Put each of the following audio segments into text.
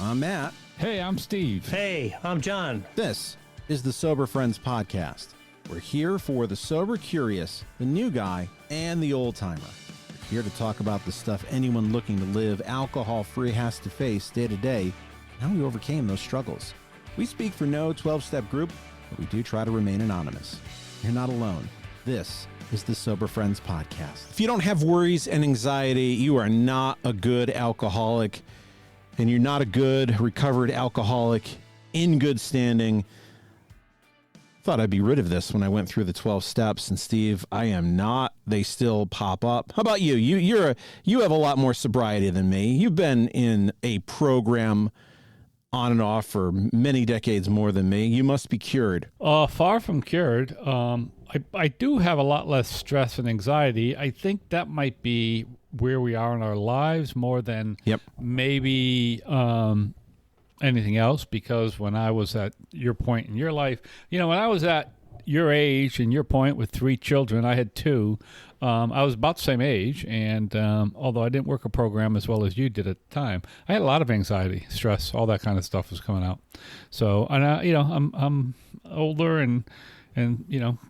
I'm Matt. Hey, I'm Steve. Hey, I'm John. This is the Sober Friends Podcast. We're here for the sober curious, the new guy, and the old timer. We're here to talk about the stuff anyone looking to live alcohol-free has to face day to day, and how we overcame those struggles. We speak for no 12-step group, but we do try to remain anonymous. You're not alone. This is the Sober Friends Podcast. If you don't have worries and anxiety, you are not a good alcoholic, and you're not a good recovered alcoholic in good standing. Thought I'd be rid of this when I went through the 12 steps, and Steve, I am not. They still pop up. How about you? You have a lot more sobriety than me. You've been in a program on and off for many decades more than me. You must be cured. Far from cured. I do have a lot less stress and anxiety. I think that might be where we are in our lives more than maybe anything else, because when I was at your point in your life, when I was at your age and your point with 3 children, I had 2. I was about the same age, and although I didn't work a program as well as you did at the time, I had a lot of anxiety, stress, all that kind of stuff was coming out. So, and I'm older and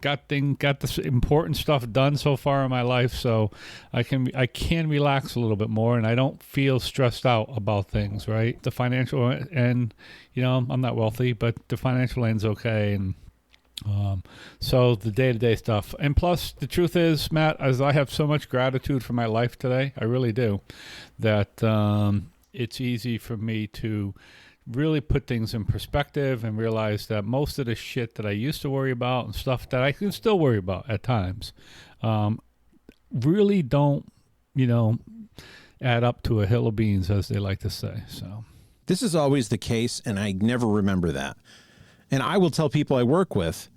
got this important stuff done so far in my life, so I can relax a little bit more, and I don't feel stressed out about things, right? The financial end, I'm not wealthy, but the financial end's okay, and so the day-to-day stuff. And plus, the truth is, Matt, as I have so much gratitude for my life today, I really do, that it's easy for me to really put things in perspective and realize that most of the shit that I used to worry about and stuff that I can still worry about at times really don't, add up to a hill of beans, as they like to say. So this is always the case, and I never remember that. And I will tell people I work with,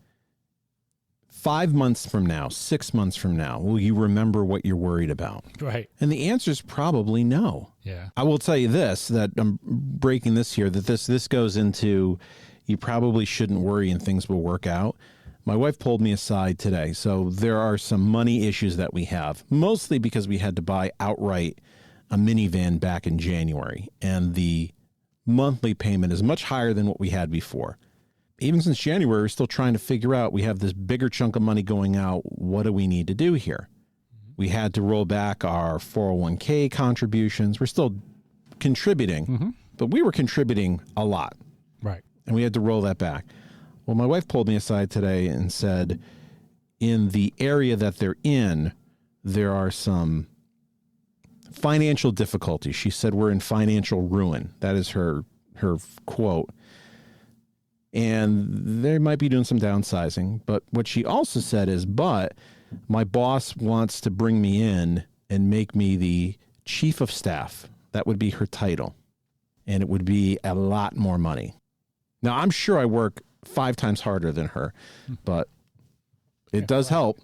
5 months from now, 6 months from now, will you remember what you're worried about? Right. And the answer is probably no. Yeah. I will tell you this, that I'm breaking this here, that this goes into you probably shouldn't worry and things will work out. My wife pulled me aside today. So there are some money issues that we have, mostly because we had to buy outright a minivan back in January. And the monthly payment is much higher than what we had before. Even since January, we're still trying to figure out, we have this bigger chunk of money going out. What do we need to do here? We had to roll back our 401k contributions. We're still contributing, but we were contributing a lot. Right. And we had to roll that back. Well, my wife pulled me aside today and said, in the area that they're in, there are some financial difficulties. She said, we're in financial ruin. That is her quote. And they might be doing some downsizing. But what she also said is, but my boss wants to bring me in and make me the chief of staff. That would be her title. And it would be a lot more money. Now, I'm sure I work 5 times harder than her, but it does help.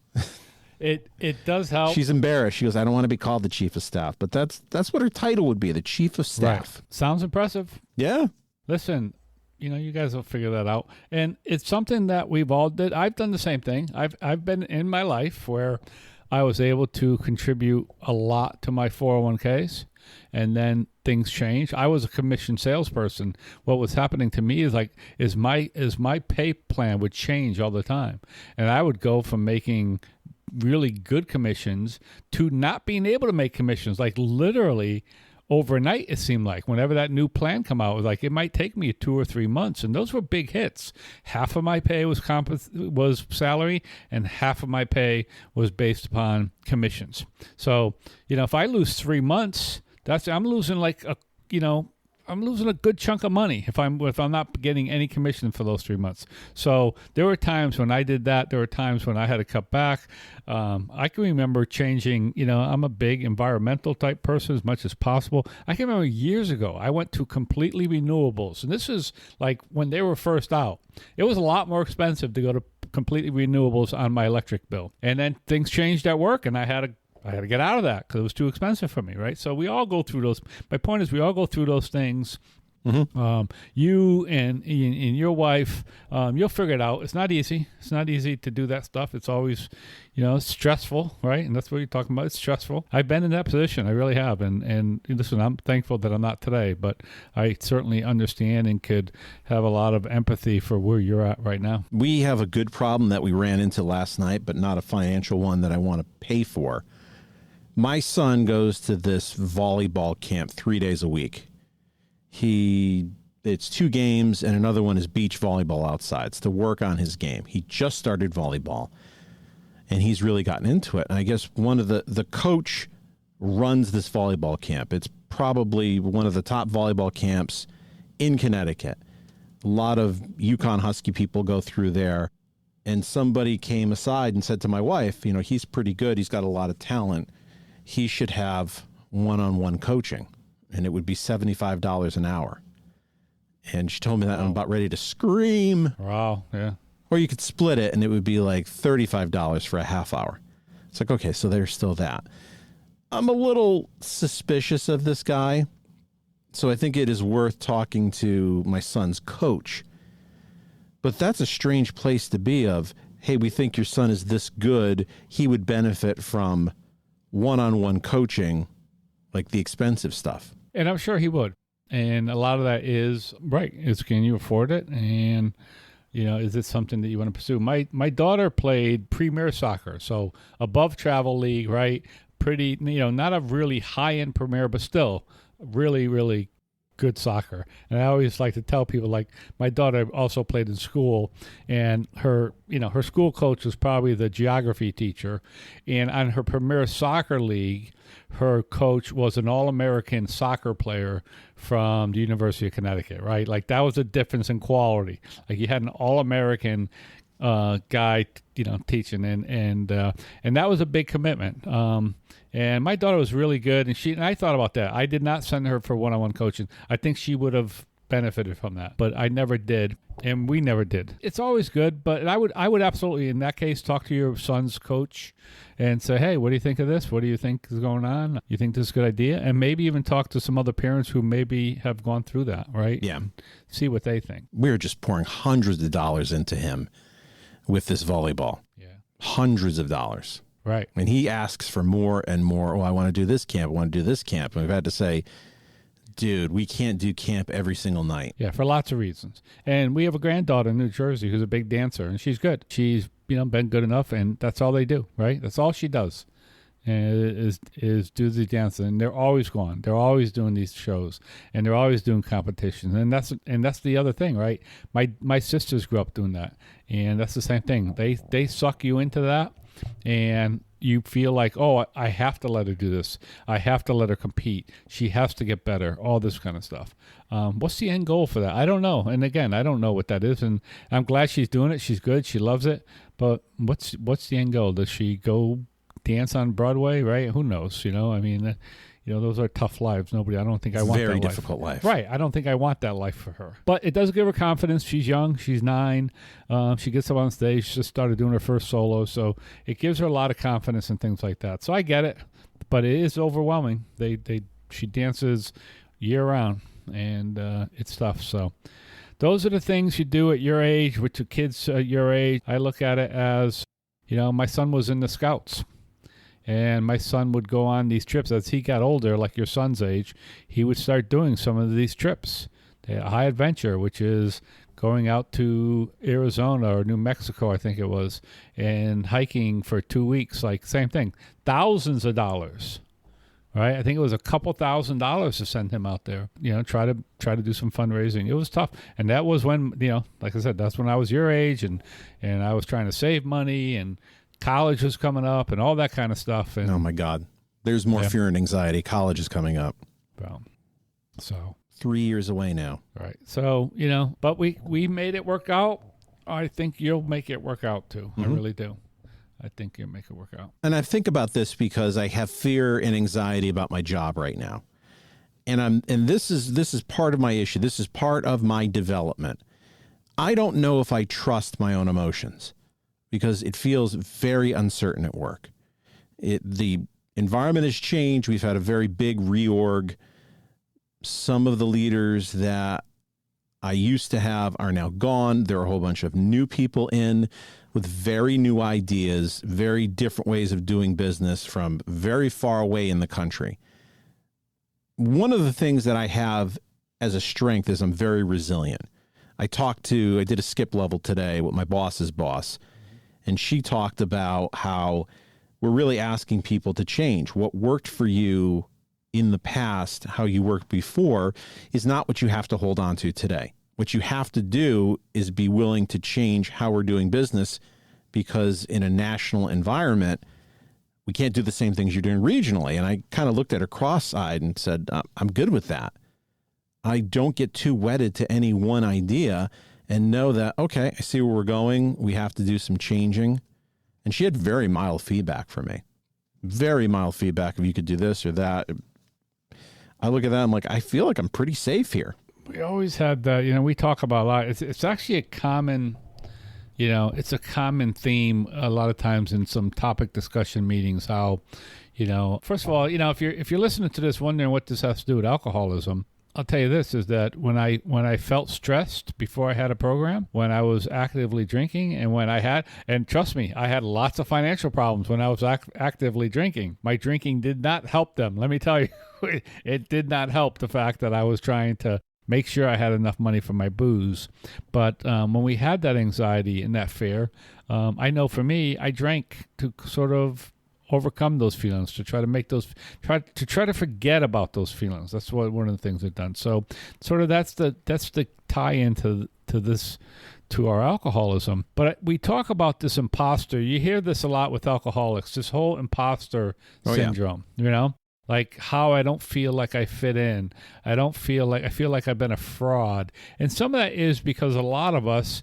It does help. She's embarrassed. She goes, I don't want to be called the chief of staff. But that's what her title would be, the chief of staff. Right. Sounds impressive. Yeah. Listen, you guys will figure that out. And it's something that we've all did. I've done the same thing. I've been in my life where I was able to contribute a lot to my 401ks, and then things changed. I was a commission salesperson. What was happening to me is my pay plan would change all the time. And I would go from making really good commissions to not being able to make commissions, like literally overnight. It seemed like whenever that new plan come out, it was like it might take me 2 or 3 months, and those were big hits. Half of my pay was salary, and half of my pay was based upon commissions. So if I lose 3 months, I'm losing I'm losing a good chunk of money if I'm not getting any commission for those 3 months. So there were times when I did that. There were times when I had to cut back. I can remember changing, I'm a big environmental type person as much as possible. I can remember years ago, I went to completely renewables. And this is like when they were first out. It was a lot more expensive to go to completely renewables on my electric bill. And then things changed at work, and I had to get out of that because it was too expensive for me, right? So we all go through those. My point is we all go through those things You and your wife, you'll figure it out. It's not easy. It's not easy to do that stuff. It's always, it's stressful, right? And that's what you're talking about. It's stressful. I've been in that position. I really have. And listen, I'm thankful that I'm not today, but I certainly understand and could have a lot of empathy for where you're at right now. We have a good problem that we ran into last night, but not a financial one that I want to pay for. My son goes to this volleyball camp 3 days a week. It's 2 games and another one is beach volleyball outside. It's to work on his game. He just started volleyball and he's really gotten into it. And I guess one of the coach runs this volleyball camp. It's probably one of the top volleyball camps in Connecticut. A lot of Yukon Husky people go through there. And somebody came aside and said to my wife, he's pretty good. He's got a lot of talent. He should have one-on-one coaching. And it would be $75 an hour. And she told me that, and I'm about ready to scream. Wow, yeah. Or you could split it, and it would be like $35 for a half hour. It's like, okay, so there's still that. I'm a little suspicious of this guy, so I think it is worth talking to my son's coach. But that's a strange place to be of, hey, we think your son is this good. He would benefit from one-on-one coaching, like the expensive stuff. And I'm sure he would. And a lot of that is, right, can you afford it? And, is it something that you want to pursue? My daughter played premier soccer, so above travel league, right? Pretty, not a really high-end premier, but still really, really good soccer. And I always like to tell people, like, my daughter also played in school, and her school coach was probably the geography teacher. And on her premier soccer league, her coach was an All-American soccer player from the University of Connecticut, right? Like, that was a difference in quality. Like, you had an All-American guy, teaching, and that was a big commitment. And my daughter was really good, and I thought about that. I did not send her for one-on-one coaching. I think she would have benefited from that, but I never did, and we never did. It's always good, but I would absolutely, in that case, talk to your son's coach and say, hey, what do you think of this? What do you think is going on? You think this is a good idea? And maybe even talk to some other parents who maybe have gone through that, right? Yeah. And see what they think. We're just pouring hundreds of dollars into him with this volleyball. Yeah. Hundreds of dollars. Right. And he asks for more and more. Oh, I want to do this camp. I want to do this camp. And we've had to say, dude, we can't do camp every single night. Yeah, for lots of reasons. And we have a granddaughter in New Jersey who's a big dancer, and she's good. She's, been good enough, and that's all they do, right? That's all she does, is do the dancing. And they're always gone. They're always doing these shows, and they're always doing competitions. And that's the other thing, right? My sisters grew up doing that, and that's the same thing. They suck you into that, and you feel like, oh, I have to let her do this. I have to let her compete. She has to get better, all this kind of stuff. What's the end goal for that? I don't know. And again, I don't know what that is. And I'm glad she's doing it. She's good. She loves it. But what's the end goal? Does she go dance on Broadway, right? Who knows? Those are tough lives. I don't think I want that life. Very difficult life. Right. I don't think I want that life for her. But it does give her confidence. She's young. She's 9. She gets up on stage. She just started doing her first solo. So it gives her a lot of confidence and things like that. So I get it. But it is overwhelming. She dances year round, and it's tough. So those are the things you do at your age with your kids at your age. I look at it as, my son was in the Scouts. And my son would go on these trips. As he got older, like your son's age, he would start doing some of these trips. High adventure, which is going out to Arizona or New Mexico, I think it was, and hiking for 2 weeks. Like, same thing. Thousands of dollars, right? I think it was a couple $1,000s to send him out there, try to do some fundraising. It was tough. And that was when, like I said, that's when I was your age, and I was trying to save money, and college was coming up and all that kind of stuff. And oh my God, there's more fear and anxiety. College is coming up. Well, so 3 years away now. Right. So, but we made it work out. I think you'll make it work out too. Mm-hmm. I really do. I think you'll make it work out. And I think about this because I have fear and anxiety about my job right now. And this is part of my issue. This is part of my development. I don't know if I trust my own emotions, because it feels very uncertain at work. The environment has changed. We've had a very big reorg. Some of the leaders that I used to have are now gone. There are a whole bunch of new people in with very new ideas, very different ways of doing business from very far away in the country. One of the things that I have as a strength is I'm very resilient. I did a skip level today with my boss's boss, and she talked about how we're really asking people to change. What worked for you in the past, how you worked before, is not what you have to hold on to today. What you have to do is be willing to change how we're doing business, because in a national environment, we can't do the same things you're doing regionally. And I kind of looked at her cross-eyed and said, I'm good with that. I don't get too wedded to any one idea and know that, okay, I see where we're going. We have to do some changing. And she had very mild feedback for me. Very mild feedback if you could do this or that. I look at that, I'm like, I feel like I'm pretty safe here. We always had that, we talk about a lot. It's actually a common, it's a common theme a lot of times in some topic discussion meetings, how, first of all, if you're listening to this wondering what this has to do with alcoholism, I'll tell you this, is that when I felt stressed before I had a program, when I was actively drinking, and trust me, I had lots of financial problems when I was actively drinking. My drinking did not help them. Let me tell you, it did not help the fact that I was trying to make sure I had enough money for my booze. But when we had that anxiety and that fear, I know for me, I drank to sort of overcome those feelings, to try to make those, try to forget about those feelings. That's what one of the things I've done. So sort of that's the tie into this, to our alcoholism. But we talk about this imposter. You hear this a lot with alcoholics, this whole imposter syndrome, like how I don't feel like I fit in. I feel like I've been a fraud. And some of that is because a lot of us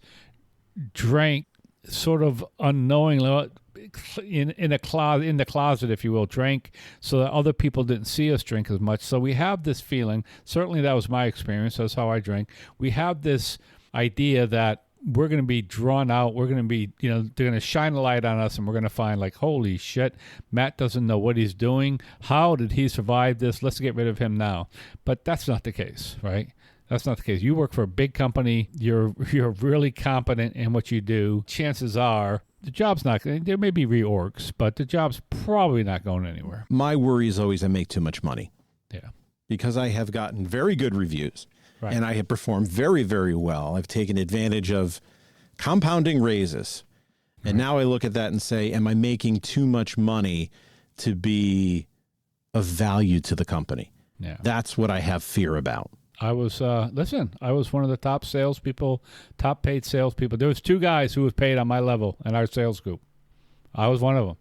drank sort of unknowingly, in the closet, if you will, drank so that other people didn't see us drink as much. So we have this feeling, certainly that was my experience, that's how I drank. We have this idea that we're going to be drawn out, we're going to be, they're going to shine a light on us, and we're going to find like, holy shit, Matt doesn't know what he's doing. How did he survive this? Let's get rid of him now. But that's not the case, right? That's not the case. You work for a big company. You're really competent in what you do. Chances are the job's not, there may be reorgs, but the job's probably not going anywhere. My worry is always I make too much money. Yeah. Because I have gotten very good reviews, right, and I have performed very, very well. I've taken advantage of compounding raises. And now I look at that and say, am I making too much money to be of value to the company? Yeah. That's what I have fear about. I was, I was one of the top paid salespeople. There was two guys who was paid on my level in our sales group. I was one of them.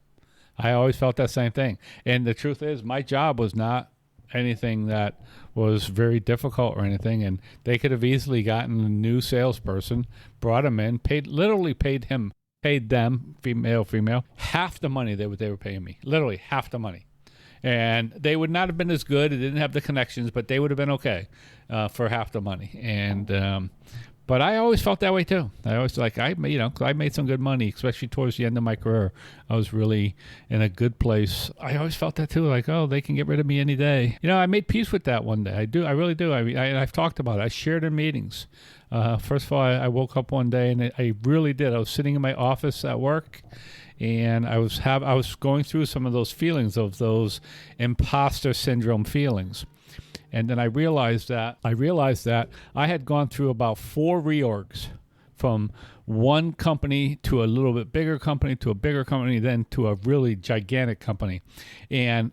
I always felt that same thing. And the truth is, my job was not anything that was very difficult or anything. And they could have easily gotten a new salesperson, brought him in, paid them, female, half the money they were paying me. Literally half the money. And they would not have been as good. It didn't have the connections, but they would have been okay for half the money. And but I always felt that way too. I always I made some good money, especially towards the end of my career. I was really in a good place. I always felt that too. Like, oh, they can get rid of me any day. I made peace with that one day. I really do. I've talked about it. I shared in meetings. First of all, I woke up one day and I really did. I was sitting in my office at work. And I was going through some of those feelings, of those imposter syndrome feelings. And then I realized that I had gone through about 4 reorgs, from one company to a little bit bigger company to a bigger company, then to a really gigantic company. And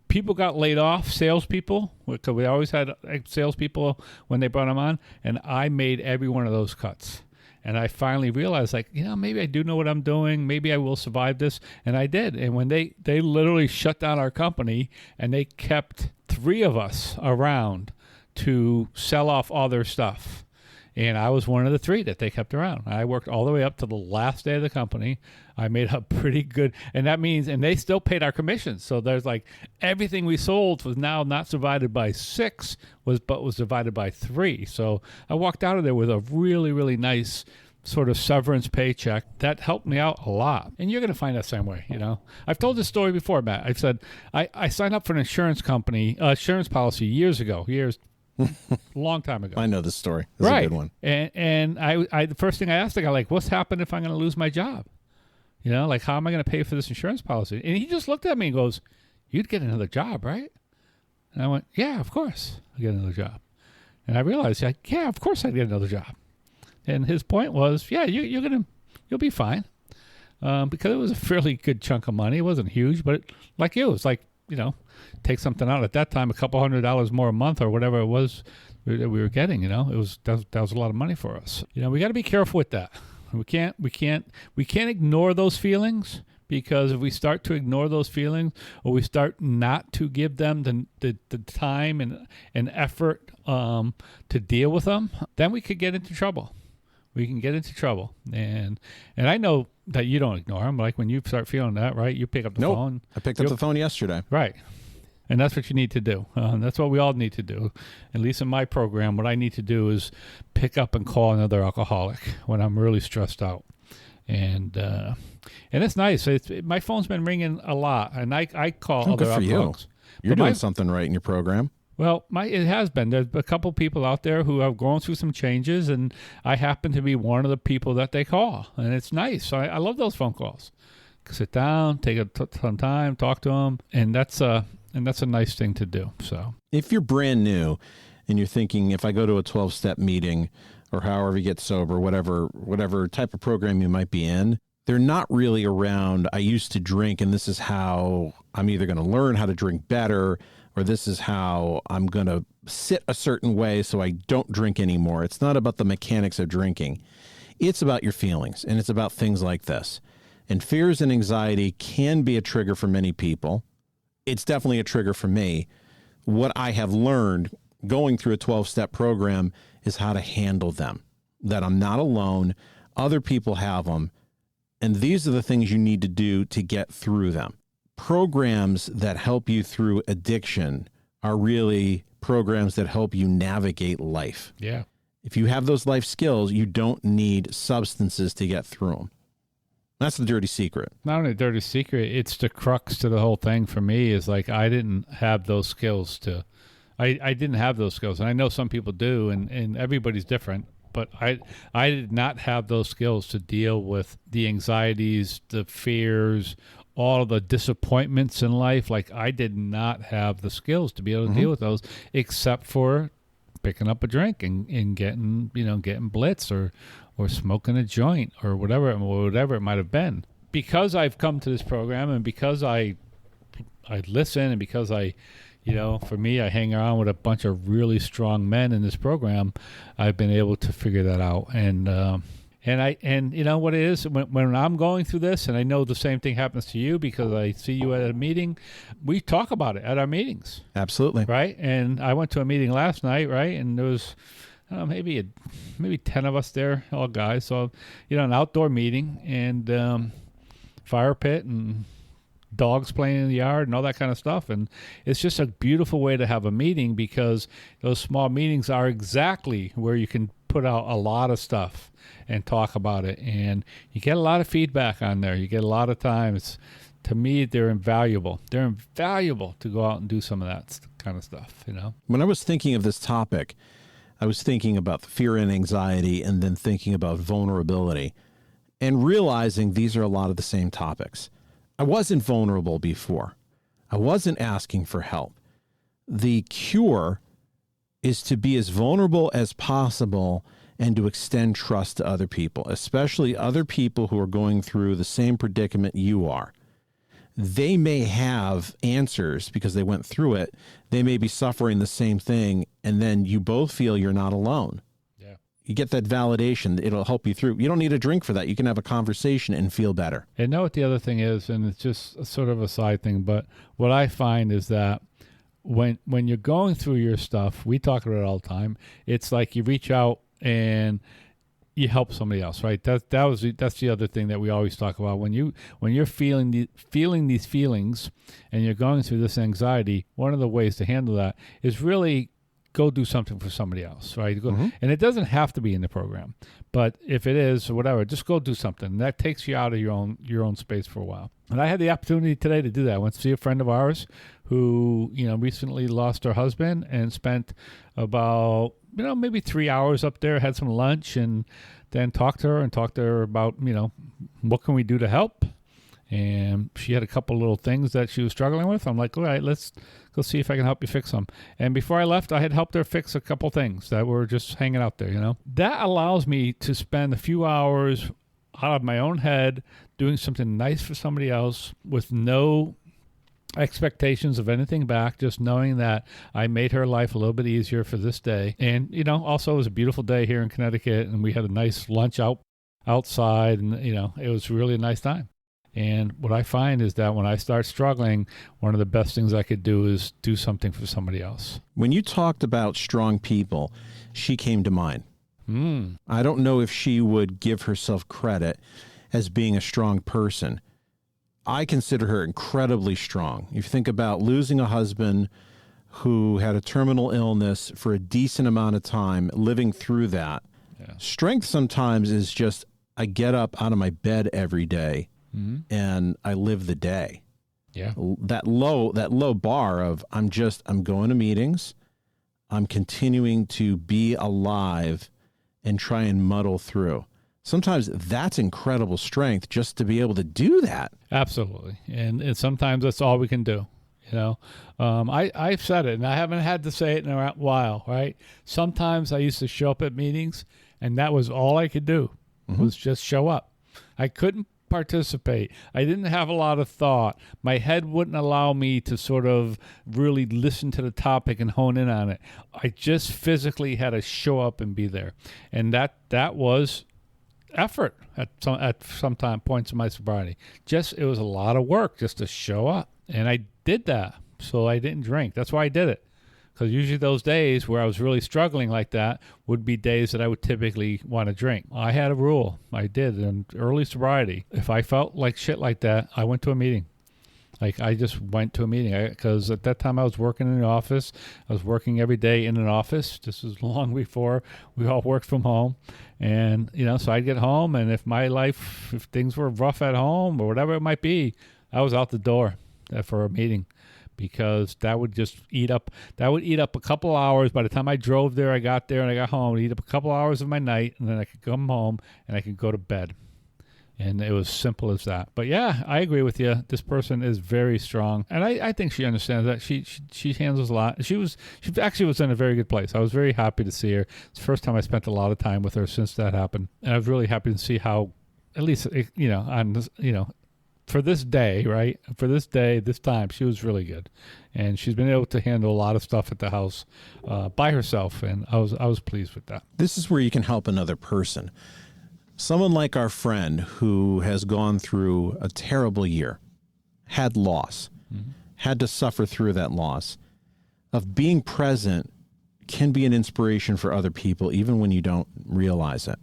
people got laid off, salespeople, because we always had salespeople when they brought them on, and I made every one of those cuts. And I finally realized, maybe I do know what I'm doing. Maybe I will survive this. And I did. And when they literally shut down our company, and they kept 3 of us around to sell off all their stuff. And I was one of the 3 that they kept around. I worked all the way up to the last day of the company. I made a pretty good, and that means, and they still paid our commissions. So there's everything we sold was now not divided by 6, but was divided by 3. So I walked out of there with a really, really nice sort of severance paycheck that helped me out a lot. And you're going to find that same way, I've told this story before, Matt. I've said I signed up for an insurance policy years ago, long time ago. I know this story. This is a good one. And I the first thing I asked the guy, like, what's happened if I'm going to lose my job? You know, like, how am I going to pay for this insurance policy? And he just looked at me and goes, you'd get another job, right? And I went, yeah, of course I'll get another job. And I realized, like, yeah, of course I'd get another job. And his point was, yeah, you'll be fine. Because it was a fairly good chunk of money. It wasn't huge, but like you, it was like, you know, take something out at that time, a couple $100 more a month or whatever it was that we were getting, you know, that was a lot of money for us. You know, we got to be careful with that. We can't ignore those feelings, because if we start to ignore those feelings, or we start not to give them the time and effort to deal with them, then we could get into trouble. We can get into trouble. And I know that you don't ignore them. Like when you start feeling that, right, you pick up the phone. I picked up the phone yesterday. Right. And that's what you need to do. That's what we all need to do. At least in my program, what I need to do is pick up and call another alcoholic when I'm really stressed out. And it's nice. My phone's been ringing a lot, and I call other alcoholics. You're doing something right in your program. Well, it has been. There's a couple people out there who have gone through some changes, and I happen to be one of the people that they call, and it's nice. I love those phone calls. Sit down, take some time, talk to them, and that's a nice thing to do. So, if you're brand new and you're thinking, if I go to a 12-step meeting or however you get sober, whatever type of program you might be in, they're not really around, I used to drink and this is how I'm either going to learn how to drink better, or this is how I'm going to sit a certain way so I don't drink anymore. It's not about the mechanics of drinking. It's about your feelings, and it's about things like this. And fears and anxiety can be a trigger for many people. It's definitely a trigger for me. What I have learned going through a 12-step program is how to handle them, that I'm not alone. Other people have them. And these are the things you need to do to get through them. Programs that help you through addiction are really programs that help you navigate life. Yeah. If you have those life skills, you don't need substances to get through them. That's the dirty secret. Not only dirty secret, it's the crux to the whole thing for me is like I didn't have those skills I didn't have those skills. And I know some people do, and everybody's different. But I did not have those skills to deal with the anxieties, the fears, all of the disappointments in life. Like I did not have the skills to be able to deal with those, except for picking up a drink and getting blitzed or smoking a joint or whatever it might have been. Because I've come to this program and because I listen and because for me, I hang around with a bunch of really strong men in this program. I've been able to figure that out. And you know what it is when I'm going through this, and I know the same thing happens to you because I see you at a meeting. We talk about it at our meetings. Absolutely. Right. And I went to a meeting last night. Right. And there was maybe 10 of us there, all guys. So, an outdoor meeting and fire pit and dogs playing in the yard and all that kind of stuff. And it's just a beautiful way to have a meeting because those small meetings are exactly where you can put out a lot of stuff and talk about it. And you get a lot of feedback on there. You get a lot of time. To me, they're invaluable. They're invaluable to go out and do some of that kind of stuff, When I was thinking of this topic, I was thinking about the fear and anxiety and then thinking about vulnerability and realizing these are a lot of the same topics. I wasn't vulnerable before. I wasn't asking for help. The cure is to be as vulnerable as possible and to extend trust to other people, especially other people who are going through the same predicament you are. They may have answers because they went through it. They may be suffering the same thing, and then you both feel you're not alone. You get that validation. It'll help you through. You don't need a drink for that. You can have a conversation and feel better. And know what the other thing is, and it's just sort of a side thing, but what I find is that when you're going through your stuff, we talk about it all the time. It's like you reach out and you help somebody else, right? That's the other thing that we always talk about. When you're feeling these feelings and you're going through this anxiety, one of the ways to handle that is really go do something for somebody else, right? Mm-hmm. And it doesn't have to be in the program, but if it is or whatever, just go do something. That takes you out of your own space for a while. And I had the opportunity today to do that. I went to see a friend of ours who, recently lost her husband and spent about, maybe 3 hours up there, had some lunch, and then talked to her about, what can we do to help? And she had a couple little things that she was struggling with. I'm like, all right, let's go see if I can help you fix them. And before I left, I had helped her fix a couple things that were just hanging out there, That allows me to spend a few hours out of my own head doing something nice for somebody else with no expectations of anything back, just knowing that I made her life a little bit easier for this day. And, also it was a beautiful day here in Connecticut, and we had a nice lunch outside, and, it was really a nice time. And what I find is that when I start struggling, one of the best things I could do is do something for somebody else. When you talked about strong people, she came to mind. I don't know if she would give herself credit as being a strong person. I consider her incredibly strong. If you think about losing a husband who had a terminal illness for a decent amount of time, living through that, strength sometimes is just, I get up out of my bed every day. And I live the day. Yeah. That low bar of I'm going to meetings. I'm continuing to be alive and try and muddle through. Sometimes that's incredible strength just to be able to do that. Absolutely. And sometimes that's all we can do. I've said it, and I haven't had to say it in a while, right? Sometimes I used to show up at meetings, and that was all I could do was just show up. I couldn't participate. I didn't have a lot of thought. My head wouldn't allow me to sort of really listen to the topic and hone in on it. I just physically had to show up and be there. And that was effort at some points in my sobriety. It was a lot of work just to show up. And I did that. So I didn't drink. That's why I did it. Because usually those days where I was really struggling like that would be days that I would typically want to drink. I had a rule. I did in early sobriety. If I felt like shit like that, I went to a meeting. I just went to a meeting because at that time I was working in the office. I was working every day in an office. This was long before we all worked from home. And, so I'd get home, and if things were rough at home or whatever it might be, I was out the door for a meeting. Because that would just eat up a couple hours. By the time I drove there, I got there and I got home, it'd eat up a couple hours of my night, and then I could come home and I could go to bed. And it was simple as that. But yeah, I agree with you. This person is very strong. And I think she understands that. She handles a lot. She actually was in a very good place. I was very happy to see her. It's the first time I spent a lot of time with her since that happened. And I was really happy to see how, at least, for this day, right? For this day, this time, she was really good. And she's been able to handle a lot of stuff at the house by herself. And I was pleased with that. This is where you can help another person. Someone like our friend who has gone through a terrible year, had loss, had to suffer through that loss, of being present can be an inspiration for other people, even when you don't realize it.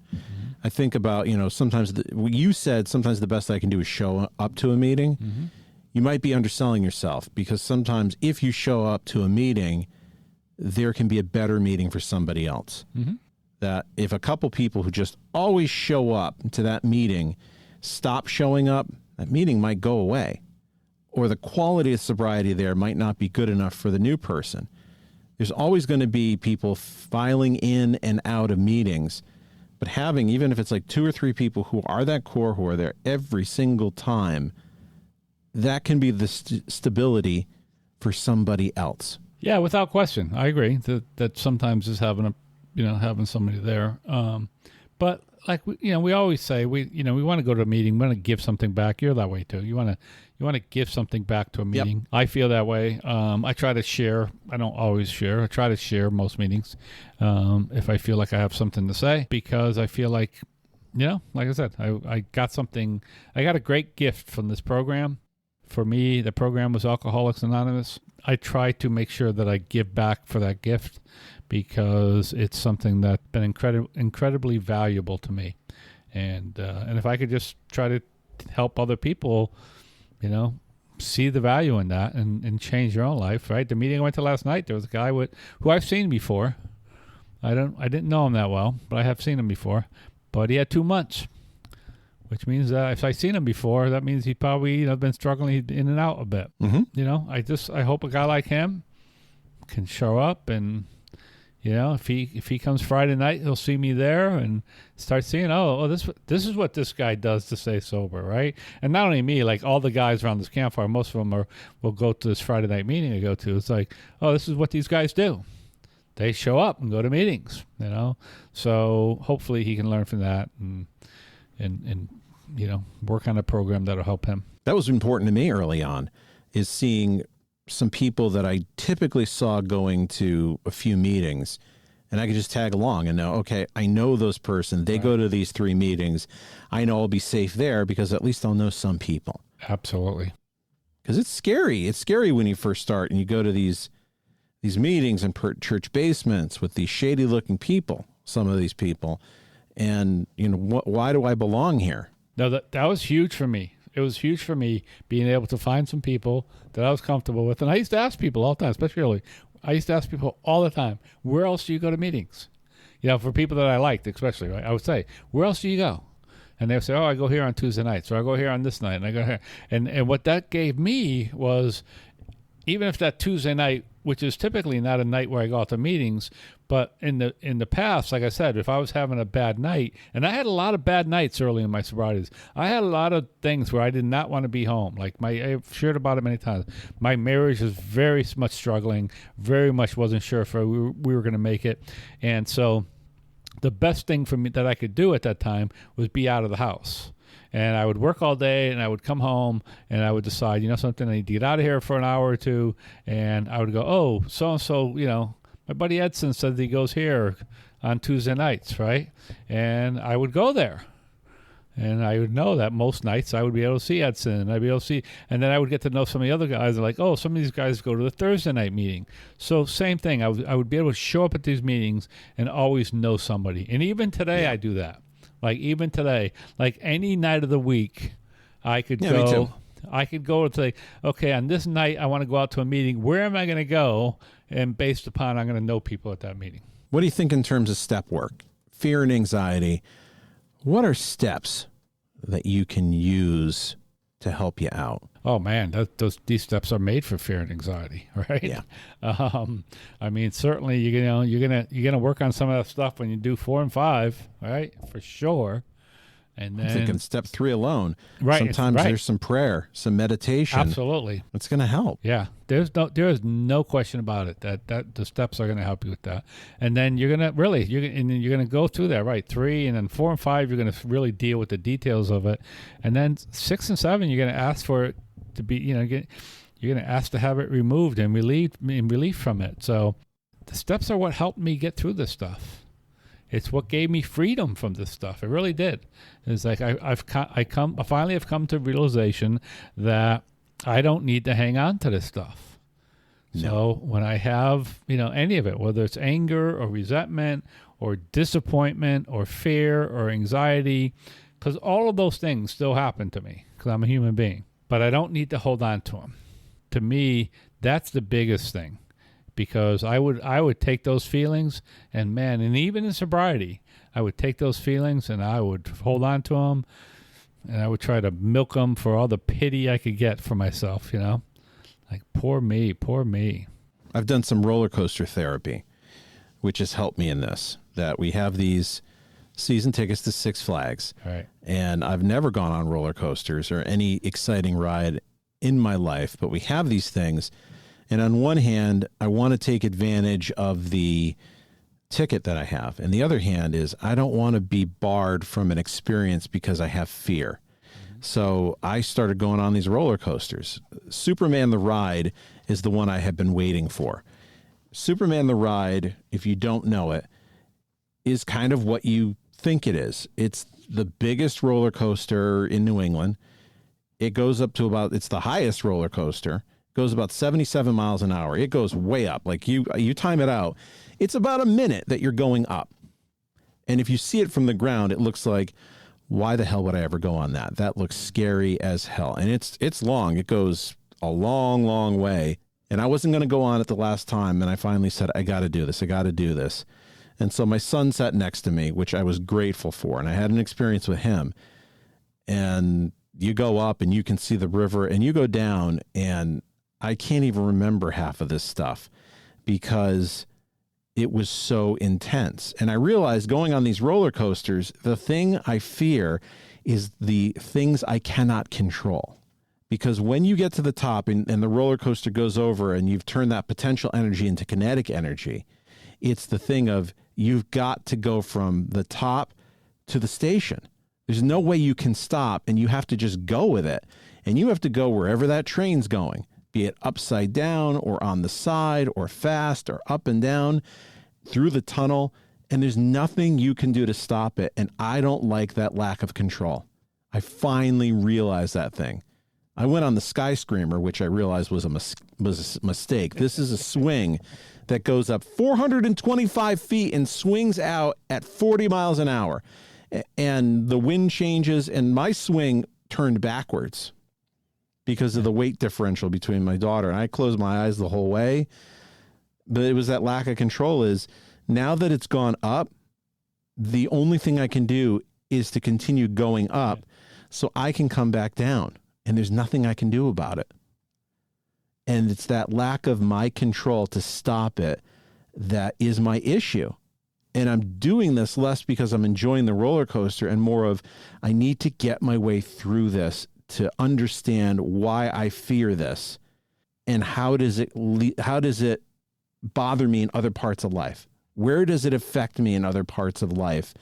I think about, sometimes you said sometimes the best I can do is show up to a meeting. You might be underselling yourself, because sometimes if you show up to a meeting, there can be a better meeting for somebody else. That if a couple people who just always show up to that meeting stop showing up, that meeting might go away. Or the quality of sobriety there might not be good enough for the new person. There's always going to be people filing in and out of meetings. But having, even if it's like 2 or 3 people who are that core, who are there every single time, that can be the stability for somebody else. Yeah, without question. I agree that sometimes is having somebody there. But like, we always say, we want to go to a meeting. We want to give something back. You're that way too. You want to give something back to a meeting. Yep. I feel that way. I try to share. I don't always share. I try to share most meetings if I feel like I have something to say, because I feel like, like I said, I got something. I got a great gift from this program. For me, the program was Alcoholics Anonymous. I try to make sure that I give back for that gift, because it's something that's been incredibly valuable to me. And if I could just try to help other people, see the value in that and change your own life, right? The meeting I went to last night, there was a guy who I've seen before. I didn't know him that well, but I have seen him before. But he had 2 months, which means that if I've seen him before, that means he probably been struggling in and out a bit. Mm-hmm. I hope a guy like him can show up, and if he comes Friday night, he'll see me there and start seeing, this is what this guy does to stay sober, right? And not only me, like all the guys around this campfire, most of them will go to this Friday night meeting I go to. It's like, this is what these guys do. They show up and go to meetings, So hopefully he can learn from that and work on a program that'll help him. That was important to me early on, is seeing some people that I typically saw going to a few meetings, and I could just tag along and know, okay, I know those person. They go to these 3 meetings. I know I'll be safe there because at least I'll know some people. Absolutely. Because it's scary. It's scary when you first start and you go to these meetings in church basements with these shady looking people, some of these people. And, why do I belong here? No, that was huge for me. It was huge for me being able to find some people that I was comfortable with. And I used to ask people all the time, especially early. I used to ask people all the time, where else do you go to meetings? For people that I liked, especially, right? I would say, where else do you go? And they would say, I go here on Tuesday nights, or I go here on this night, and I go here. And what that gave me was, even if that Tuesday night, which is typically not a night where I go out to meetings, but in the past, like I said, if I was having a bad night, and I had a lot of bad nights early in my sobrieties, I had a lot of things where I did not want to be home. Like I've shared about it many times. My marriage was very much struggling, very much wasn't sure if we were going to make it. And so the best thing for me that I could do at that time was be out of the house. And I would work all day, and I would come home, and I would decide, something, I need to get out of here for an hour or two. And I would go, so-and-so, my buddy Edson said that he goes here on Tuesday nights, right? And I would go there. And I would know that most nights I would be able to see Edson, and I'd be able to see, and then I would get to know some of the other guys. Like, some of these guys go to the Thursday night meeting. So same thing. I would be able to show up at these meetings and always know somebody. And even today I do that. Like even today, like any night of the week, I could go. Me too. I could go and say, okay, on this night I want to go out to a meeting. Where am I going to go? And based upon, I'm going to know people at that meeting. What do you think in terms of step work? Fear and anxiety. What are steps that you can use to help you out? Oh man, these steps are made for fear and anxiety, right? Yeah. Certainly you're gonna work on some of that stuff when you do 4 and 5, right? For sure. And then I'm thinking step 3 alone. Right. Sometimes there's some prayer, some meditation. Absolutely. It's going to help. Yeah. There is no question about it that the steps are going to help you with that. And then you're going to go through that, right? 3 and then 4 and 5, you're going to really deal with the details of it. And then 6 and 7, you're going to ask for it to be, you're going to ask to have it removed and relief from it. So the steps are what helped me get through this stuff. It's what gave me freedom from this stuff. It really did. It's like I finally have come to realization that I don't need to hang on to this stuff. No. So when I have, any of it, whether it's anger or resentment or disappointment or fear or anxiety, because all of those things still happen to me because I'm a human being, but I don't need to hold on to them. To me, that's the biggest thing. Because I would take those feelings and even in sobriety, I would take those feelings and I would hold on to them and I would try to milk them for all the pity I could get for myself, like poor me. I've done some roller coaster therapy, which has helped me in this, that we have these season tickets to Six Flags. Right. And I've never gone on roller coasters or any exciting ride in my life, but we have these things. And on one hand, I want to take advantage of the ticket that I have. And the other hand is I don't want to be barred from an experience because I have fear. Mm-hmm. So I started going on these roller coasters. Superman the Ride is the one I have been waiting for. Superman the Ride, if you don't know it, is kind of what you think it is. It's the biggest roller coaster in New England. It goes up to it's the highest roller coaster. Goes about 77 miles an hour. It goes way up. Like you time it out. It's about a minute that you're going up. And if you see it from the ground, it looks like, why the hell would I ever go on that? That looks scary as hell. And it's long. It goes a long, long way. And I wasn't going to go on it the last time. And I finally said, I got to do this. I got to do this. And so my son sat next to me, which I was grateful for. And I had an experience with him. And you go up and you can see the river, and you go down, and I can't even remember half of this stuff because it was so intense. And I realized going on these roller coasters, the thing I fear is the things I cannot control. Because when you get to the top and the roller coaster goes over and you've turned that potential energy into kinetic energy, it's the thing of you've got to go from the top to the station. There's no way you can stop, and you have to just go with it. And you have to go wherever that train's going, be it upside down or on the side or fast or up and down through the tunnel. And there's nothing you can do to stop it. And I don't like that lack of control. I finally realized that thing. I went on the Sky Screamer, which I realized was a mistake. This is a swing that goes up 425 feet and swings out at 40 miles an hour. And the wind changes, and my swing turned backwards because of the weight differential between my daughter. And I closed my eyes the whole way. But it was that lack of control. Is now that it's gone up, the only thing I can do is to continue going up so I can come back down. And there's nothing I can do about it. And it's that lack of my control to stop it that is my issue. And I'm doing this less because I'm enjoying the roller coaster and more of I need to get my way through this to understand why I fear this and how does it bother me in other parts of life? Where does it affect me in other parts of life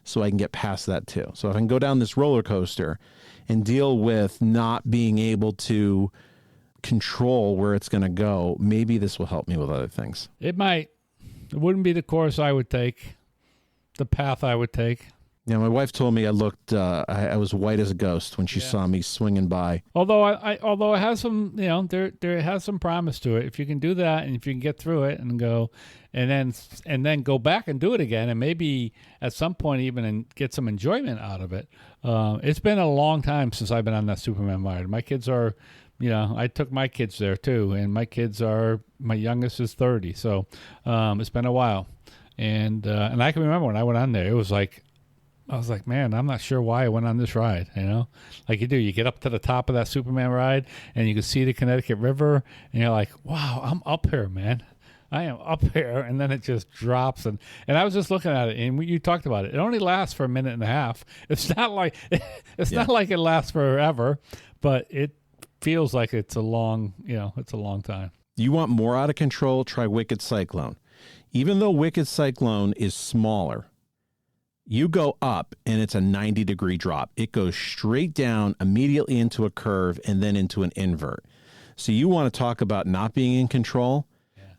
so I can get past that too? So if I can go down this roller coaster and deal with not being able to control where it's going to go, maybe this will help me with other things. It might. It wouldn't be the course I would take, the path I would take. Yeah, my wife told me I looked, I was white as a ghost when she saw me swinging by. Although although it has some, there has some promise to it. If you can do that, and if you can get through it and go, and then go back and do it again, and maybe at some point even get some enjoyment out of it. It's been a long time since I've been on that Superman ride. My kids are, I took my kids there too, and my youngest is 30, so it's been a while, and I can remember when I went on there, it was like. I was like, man, I'm not sure why I went on this ride, Like you do. You get up to the top of that Superman ride, and you can see the Connecticut River, and you're like, wow, I'm up here, man. I am up here. And then it just drops. And I was just looking at it, and you talked about it. It only lasts for a minute and a half. It's not like not like it lasts forever, but it feels like it's a long time. You want more out of control? Try Wicked Cyclone. Even though Wicked Cyclone is smaller, you go up and it's a 90-degree drop. It goes straight down immediately into a curve and then into an invert. So you want to talk about not being in control,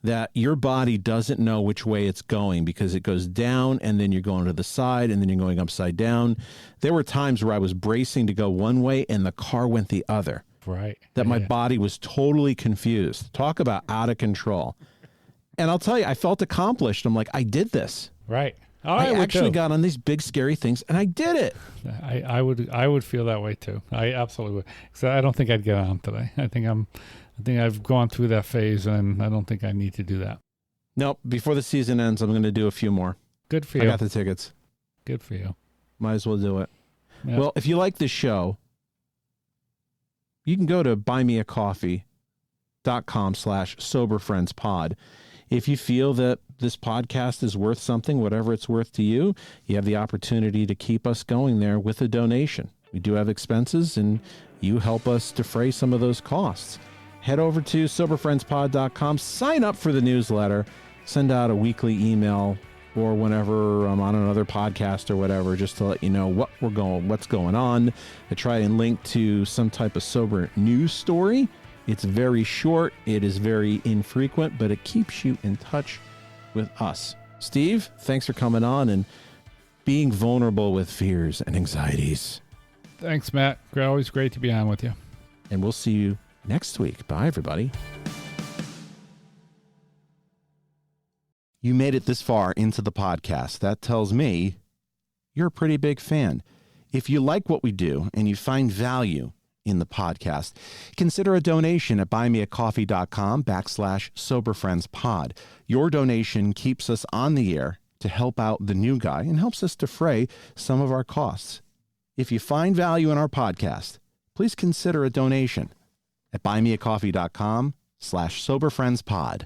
that your body doesn't know which way it's going because it goes down and then you're going to the side and then you're going upside down. There were times where I was bracing to go one way and the car went the other. Right. That my body was totally confused. Talk about out of control. And I'll tell you, I felt accomplished. I'm like, I did this. Right. I actually got on these big scary things, and I did it. I would feel that way too. I absolutely would. So I don't think I'd get on today. I think I've gone through that phase, and I don't think I need to do that. Nope. Before the season ends, I'm going to do a few more. Good for you. I got the tickets. Good for you. Might as well do it. Yep. Well, if you like this show, you can go to buymeacoffee.com/soberfriendspod. If you feel that this podcast is worth something, whatever it's worth to you, you have the opportunity to keep us going there with a donation. We do have expenses, and you help us defray some of those costs. Head over to soberfriendspod.com, sign up for the newsletter, send out a weekly email, or whenever I'm on another podcast or whatever, just to let you know what's going on. I try and link to some type of sober news story. It's very short, it is very infrequent, but it keeps you in touch with us. Steve, thanks for coming on and being vulnerable with fears and anxieties. Thanks, Matt. Always great to be on with you. And we'll see you next week. Bye, everybody. You made it this far into the podcast. That tells me you're a pretty big fan. If you like what we do and you find value in the podcast. Consider a donation at buymeacoffee.com/soberfriendspod. Your donation keeps us on the air to help out the new guy and helps us defray some of our costs. If you find value in our podcast, please consider a donation at buymeacoffee.com/soberfriendspod.